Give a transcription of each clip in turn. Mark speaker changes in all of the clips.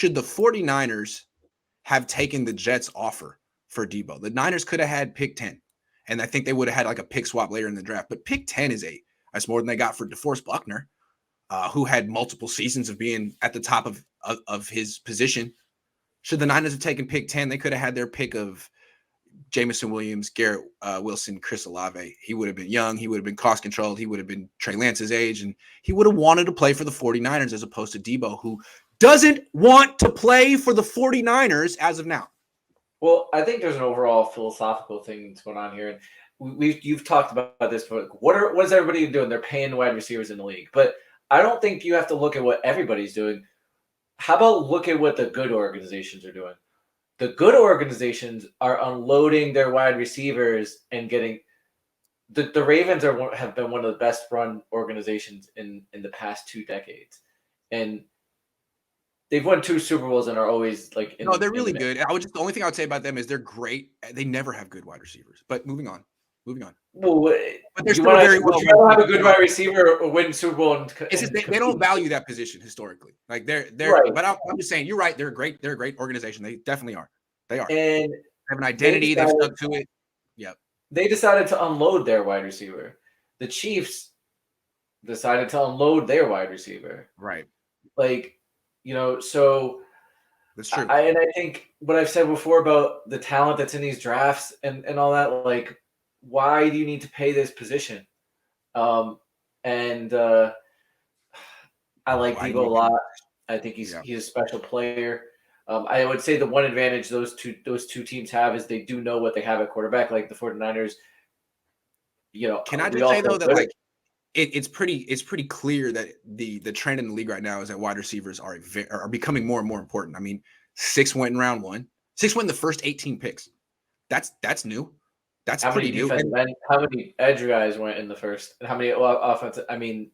Speaker 1: should the 49ers have taken the Jets' offer for Deebo? The Niners could have had pick 10, and I think they would have had like a pick swap later in the draft. But pick 10 that's more than they got for DeForest Buckner, who had multiple seasons of being at the top of his position. Should the Niners have taken pick 10, they could have had their pick of Jameson Williams, Garrett Wilson, Chris Olave. He would have been young. He would have been cost controlled. He would have been Trey Lance's age, and he would have wanted to play for the 49ers as opposed to Deebo, who doesn't want to play for the 49ers as of now.
Speaker 2: Well, I think there's an overall philosophical thing that's going on here. And you've talked about this before. What is everybody doing? They're paying wide receivers in the league. But I don't think you have to look at what everybody's doing. How about look at what the good organizations are doing? The good organizations are unloading their wide receivers and getting the Ravens have been one of the best run organizations in the past 2 decades. And they've won 2 Super Bowls and are always like
Speaker 1: they're really good. The only thing I would say about them is they're great. They never have good wide receivers. But moving on.
Speaker 2: Well,
Speaker 1: but they're still very well.
Speaker 2: You have a good wide receiver or win Super Bowl.
Speaker 1: They don't value that position historically. Like they're
Speaker 2: right.
Speaker 1: But I'm just saying, you're right. They're great. They're a great organization. They definitely are. They are.
Speaker 2: And
Speaker 1: they have an identity. They've stuck to it. Yep.
Speaker 2: They decided to unload their wide receiver. The Chiefs decided to unload their wide receiver.
Speaker 1: Right.
Speaker 2: Like, so
Speaker 1: that's true.
Speaker 2: And I think what I've said before about the talent that's in these drafts and all that, like, why do you need to pay this position? I like Deebo a lot. I think he's a special player. I would say the one advantage those two teams have is they do know what they have at quarterback, like the 49ers.
Speaker 1: Can I just say though that like it's pretty clear that the trend in the league right now is that wide receivers are becoming more and more important. I mean, 6 went in round 1. 6 went in the first 18 picks. That's new. That's pretty new.
Speaker 2: How many edge guys went in the first? And how many offensive? I mean,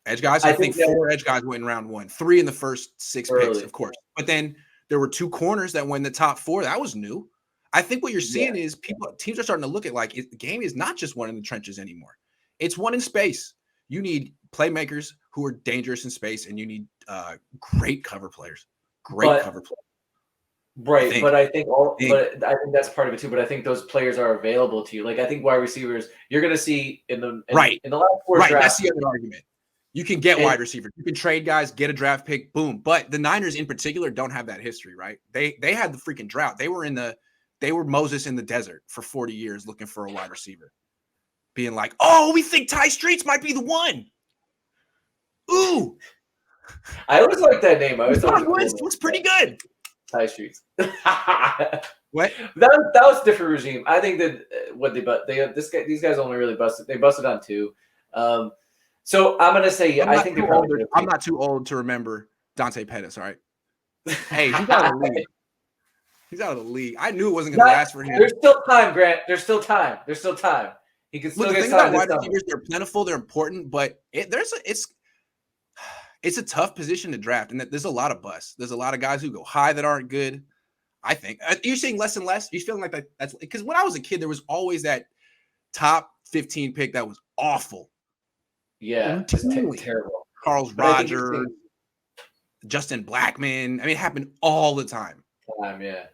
Speaker 1: edge guys. I think 4 edge guys went in round 1. 3 in the first 6 picks, of course. But then there were 2 corners that went in the top 4. That was new. I think what you're seeing is teams are starting to look at like the game is not just one in the trenches anymore. It's one in space. You need playmakers who are dangerous in space, and you need great cover players. Cover players.
Speaker 2: Right, but I think that's part of it too. But I think those players are available to you. Like I think wide receivers, you're going to see in the last 4 drafts.
Speaker 1: That's the other argument. You can get wide receivers. You can trade guys, get a draft pick, boom. But the Niners in particular don't have that history, right? They had the freaking drought. They were Moses in the desert for 40 years looking for a wide receiver, being like, "Oh, we think Ty Streets might be the one." Ooh,
Speaker 2: I always like that name. I always thought
Speaker 1: it looks pretty good.
Speaker 2: Ty Streets.
Speaker 1: What?
Speaker 2: That was a different regime. I think that these guys only really busted. They busted on 2. So I'm gonna say I think
Speaker 1: I'm not too old to remember Dante Pettis. All right. Hey, he's out of the league. He's out of the league. I knew it wasn't going to last for him.
Speaker 2: There's still time, Grant. There's still time. He can still get signed.
Speaker 1: Wide receivers, they're plentiful, they're important, but it's a tough position to draft, and there's a lot of busts. There's a lot of guys who go high that aren't good. I think you're seeing less and less. You're feeling like that's because when I was a kid, there was always that top 15 pick that was awful.
Speaker 2: Yeah, terrible.
Speaker 1: Carlos Rogers, Justin Blackman. I mean, it happened all the time.
Speaker 2: Yeah.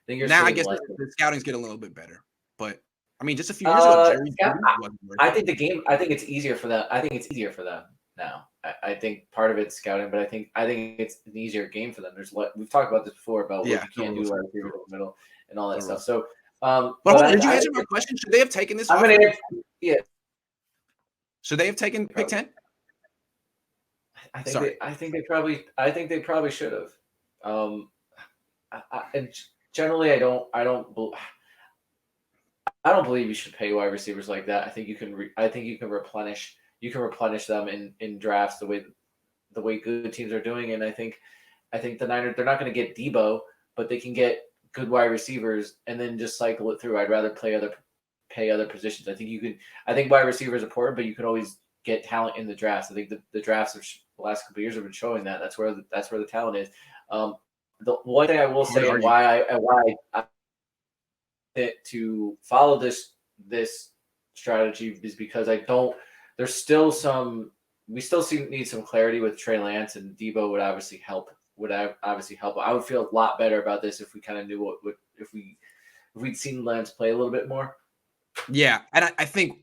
Speaker 1: I guess the scouting's getting a little bit better, but I mean, just a few years ago,
Speaker 2: I think it's easier for them. I think it's easier for them now. I think part of it's scouting, but I think it's an easier game for them. We've talked about this before about what you can't do right here in the middle and all that stuff. So,
Speaker 1: did you answer my question? Should they have taken this?
Speaker 2: I'm going to answer. Yeah.
Speaker 1: Should they have taken pick 10?
Speaker 2: I think they probably should have. And generally, I don't believe you should pay wide receivers like that. I think you can replenish them in drafts the way good teams are doing. And I think the Niners, they're not going to get Deebo, but they can get good wide receivers and then just cycle it through. I'd rather pay other positions. I think wide receiver is important, but you can always get talent in the drafts. I think the drafts of the last couple of years have been showing that. That's where the talent is. The one thing I will say and why I to follow this strategy is because we still need some clarity with Trey Lance, and Deebo would obviously help would obviously help. I would feel a lot better about this if we kind of knew what if we'd seen Lance play a little bit more.
Speaker 1: Yeah, and I think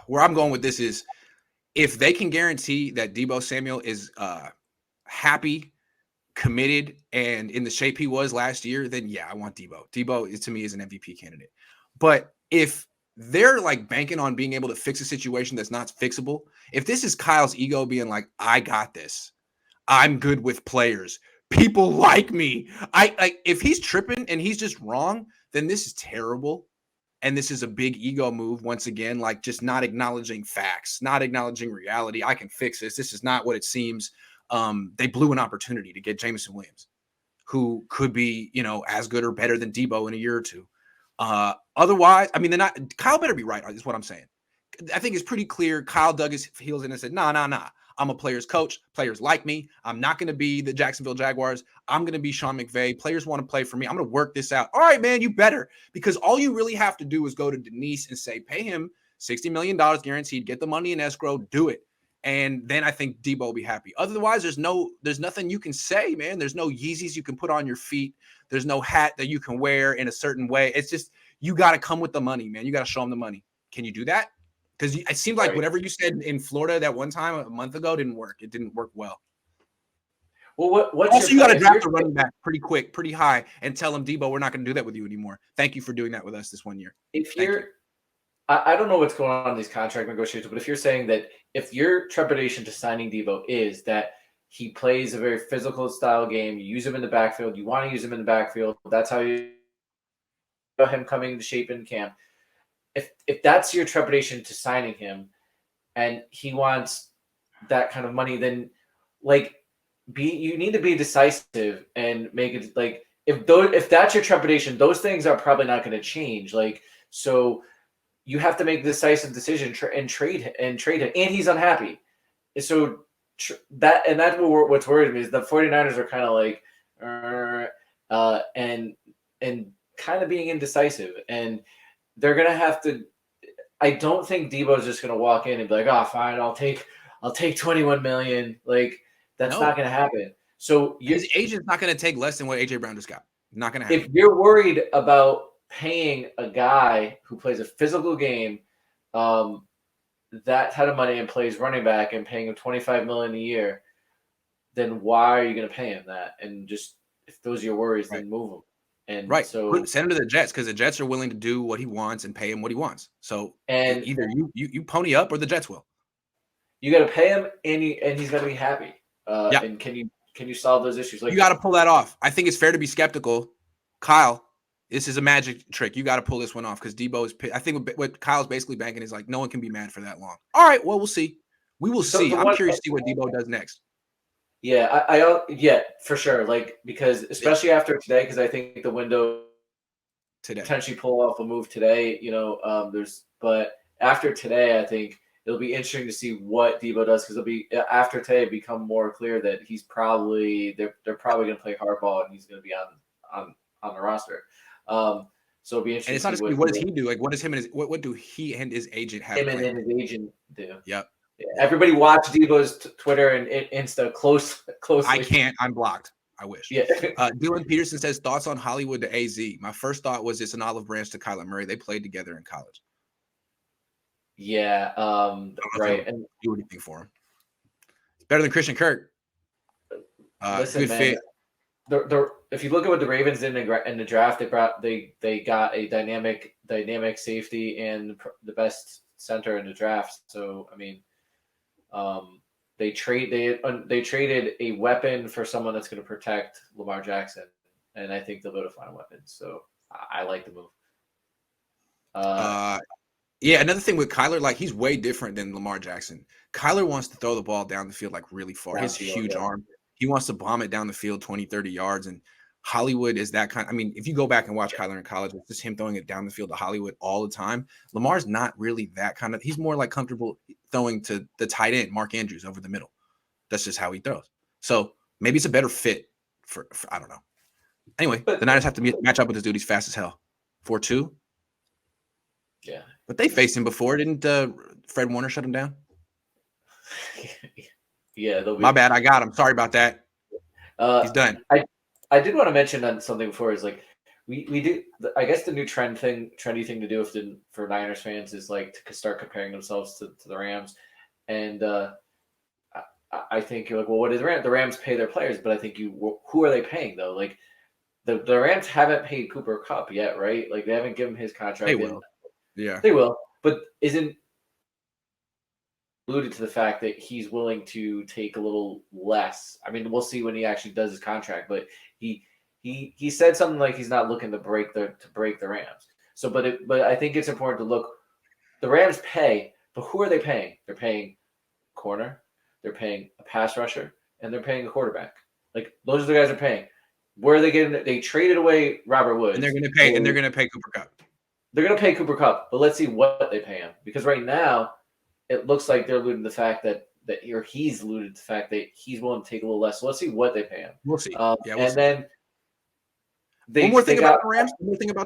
Speaker 1: where I'm going with this is if they can guarantee that Deebo Samuel is happy, committed, and in the shape he was last year, then yeah, I want Deebo. Deebo to me is an MVP candidate. But if they're like banking on being able to fix a situation that's not fixable, if this is Kyle's ego being like, I got this, I'm good with players, people like me. If he's tripping and he's just wrong, then this is terrible. And this is a big ego move once again, like just not acknowledging facts, not acknowledging reality. I can fix this. This is not what it seems. They blew an opportunity to get Jameson Williams, who could be, as good or better than Deebo in a year or two. Otherwise, I mean, they're not. Kyle better be right, is what I'm saying. I think it's pretty clear. Kyle dug his heels in and said, nah. I'm a player's coach. Players like me. I'm not going to be the Jacksonville Jaguars. I'm going to be Sean McVay. Players want to play for me. I'm going to work this out. All right, man, you better. Because all you really have to do is go to Denise and say, pay him $60 million guaranteed, get the money in escrow, do it. And then I think Deebo will be happy. Otherwise, there's nothing you can say, man. There's no Yeezys you can put on your feet. There's no hat that you can wear in a certain way. It's just, you got to come with the money, man. You got to show them the money. Can you do that? Because it seemed like whatever you said in Florida that one time a month ago didn't work. It didn't work well.
Speaker 2: Well, what's
Speaker 1: also, you got to draft a running back pretty quick, pretty high, and tell him, Deebo, we're not going to do that with you anymore. Thank you for doing that with us this one year.
Speaker 2: I don't know what's going on in these contract negotiations, but if you're saying that if your trepidation to signing Deebo is that he plays a very physical style game, you use him in the backfield, you want to use him in the backfield, that's how you him coming into shape in camp. If that's your trepidation to signing him and he wants that kind of money, then you need to be decisive and make it like if that's your trepidation, those things are probably not going to change. So you have to make a decisive decision and trade him, and he's unhappy. So that's what's worried me is the 49ers are kind of like and kind of being indecisive, and they're gonna have to. I don't think Deebo's just gonna walk in and be like, "Oh, fine, I'll take $21 million." That's not gonna happen. So
Speaker 1: his agent's not gonna take less than what AJ Brown just got. Not gonna happen.
Speaker 2: If you're worried about paying a guy who plays a physical game, that kind of money and plays running back and paying him $25 million a year, then why are you gonna pay him that? And just if those are your worries, then move him. And so
Speaker 1: send him to the Jets because the Jets are willing to do what he wants and pay him what he wants. So either you pony up or the Jets will.
Speaker 2: You got to pay him and he's got to be happy. And can you solve those issues?
Speaker 1: You got to pull that off. I think it's fair to be skeptical. Kyle, this is a magic trick. You got to pull this one off because Deebo is. I think what Kyle's basically banking is like no one can be mad for that long. All right, well we'll see. We will see. I'm curious to see what Deebo does next.
Speaker 2: Yeah, yeah, for sure. Because especially after today, because I think the window today potentially pull off a move today. But after today, I think it'll be interesting to see what Deebo does because it'll be after today become more clear that he's probably they're probably going to play hardball and he's going to be on the roster. So it'll be interesting.
Speaker 1: And it's not just what does he do? Like, what does him and what do he and his agent have?
Speaker 2: Him and his agent do.
Speaker 1: Yep.
Speaker 2: Yeah. Everybody watch Deebo's Twitter and Insta closely.
Speaker 1: I can't. I'm blocked. I wish.
Speaker 2: Yeah.
Speaker 1: Dylan Peterson says thoughts on Hollywood to AZ. My first thought was it's an olive branch to Kyler Murray. They played together in college.
Speaker 2: Yeah. Right. And
Speaker 1: do anything for him. It's better than Christian Kirk.
Speaker 2: Listen,
Speaker 1: good
Speaker 2: man,
Speaker 1: fit.
Speaker 2: If you look at what the Ravens did in the draft, they got a dynamic safety and the best center in the draft. So I mean, they traded a weapon for someone that's going to protect Lamar Jackson, and I think they'll be able to find a weapon. So I like the move.
Speaker 1: Yeah, another thing with Kyler, he's way different than Lamar Jackson. Kyler wants to throw the ball down the field really far. His huge arm. He wants to bomb it down the field 20, 30 yards. And Hollywood is that kind. I mean, if you go back and watch Kyler in college, it's just him throwing it down the field to Hollywood all the time. Lamar's not really that kind of. He's more comfortable throwing to the tight end, Mark Andrews, over the middle. That's just how he throws. So maybe it's a better fit for I don't know. Anyway, the Niners have to match up with this dude. He's fast as hell. 4.2.
Speaker 2: Yeah.
Speaker 1: But they faced him before. Didn't Fred Warner shut him down?
Speaker 2: Yeah.
Speaker 1: My bad. I got him. Sorry about that. He's done.
Speaker 2: I did want to mention on something before is like we do. I guess the new trendy thing to do for Niners fans is like to start comparing themselves to the Rams, and I think you're like, well, what is the Rams? The Rams pay their players, but I think who are they paying though? Like the Rams haven't paid Cooper Kupp yet, right? Like they haven't given him his contract.
Speaker 1: They will. Yeah.
Speaker 2: They will, but isn't alluded to the fact that he's willing to take a little less. I mean, we'll see when he actually does his contract, but he said something like he's not looking to break the Rams. So, but I think it's important to look. The Rams pay, but who are they paying? They're paying corner, they're paying a pass rusher, and they're paying a quarterback. Like those are the guys they're paying. Where are they getting? They traded away Robert Woods,
Speaker 1: and they're going to pay. And they're going to pay Cooper Kupp.
Speaker 2: They're going to pay Cooper Kupp, but let's see what they pay him, because right now it looks like they're alluding to the fact that he's alluded to the fact that he's willing to take a little less. So let's see what they pay him.
Speaker 1: We'll see.
Speaker 2: Then
Speaker 1: one more thing about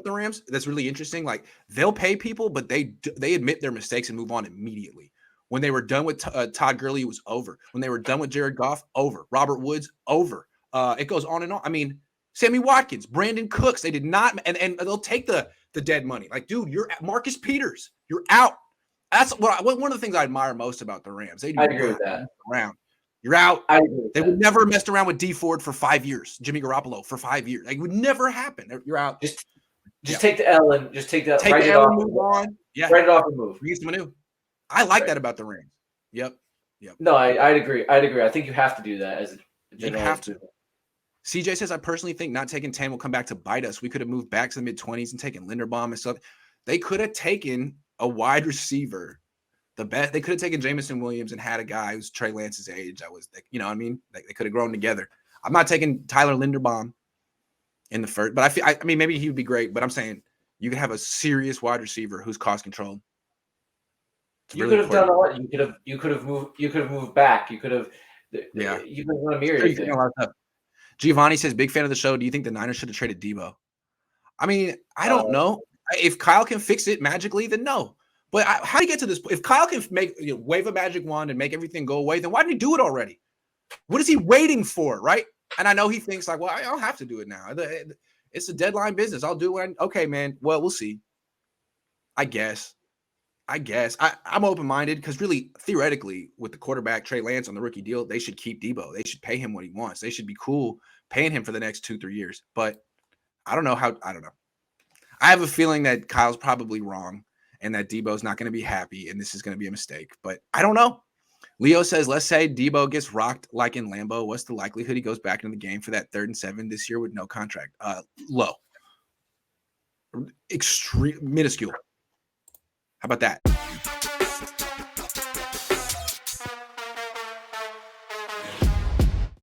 Speaker 1: the Rams that's really interesting. Like they'll pay people, but they admit their mistakes and move on immediately. When they were done with Todd Gurley, it was over. When they were done with Jared Goff, over. Robert Woods, over. It goes on and on. I mean, Sammy Watkins, Brandon Cooks, they did not, and they'll take the dead money. Like, dude, you're Marcus Peters, you're out. That's one of the things I admire most about the Rams.
Speaker 2: I agree with that.
Speaker 1: You're out.
Speaker 2: They
Speaker 1: would never messed around with D Ford for 5 years, Jimmy Garoppolo for 5 years. Like, it would never happen. You're out.
Speaker 2: Just take the L and just take that.
Speaker 1: Take the L and move on. Yeah,
Speaker 2: write it off and move.
Speaker 1: Bring some new. I like that about the Rams. Yep.
Speaker 2: No, I'd agree. I think you have to do that as a general.
Speaker 1: You have to. CJ says, I personally think not taking 10 will come back to bite us. We could have moved back to the mid-20s and taken Linderbaum and stuff. They could have taken a wide receiver. They could have taken Jameson Williams and had a guy who's Trey Lance's age. You know what I mean? They could have grown together. I'm not taking Tyler Linderbaum in the first, but I mean, maybe he would be great, but I'm saying you could have a serious wide receiver who's cost controlled.
Speaker 2: You could have done a lot. You could have moved back. You could have done a myriad of things.
Speaker 1: Giovanni says, big fan of the show. Do you think the Niners should have traded Deebo? I mean, I don't know. If Kyle can fix it magically, then no. But how do you get to this? If Kyle can wave a magic wand and make everything go away, then why didn't he do it already? What is he waiting for, right? And I know he thinks like, well, I don't have to do it now. It's a deadline business. I'll do it. Okay, man. Well, we'll see. I guess. I'm open-minded because really, theoretically, with the quarterback, Trey Lance, on the rookie deal, they should keep Deebo. They should pay him what he wants. They should be cool paying him for the next 2-3 years. But I don't know. I have a feeling that Kyle's probably wrong and that Deebo's not going to be happy and this is going to be a mistake. But I don't know. Leo says, let's say Deebo gets rocked like in Lambeau. What's the likelihood he goes back into the game for that 3rd and 7 this year with no contract? Low. Extreme, minuscule. How about that?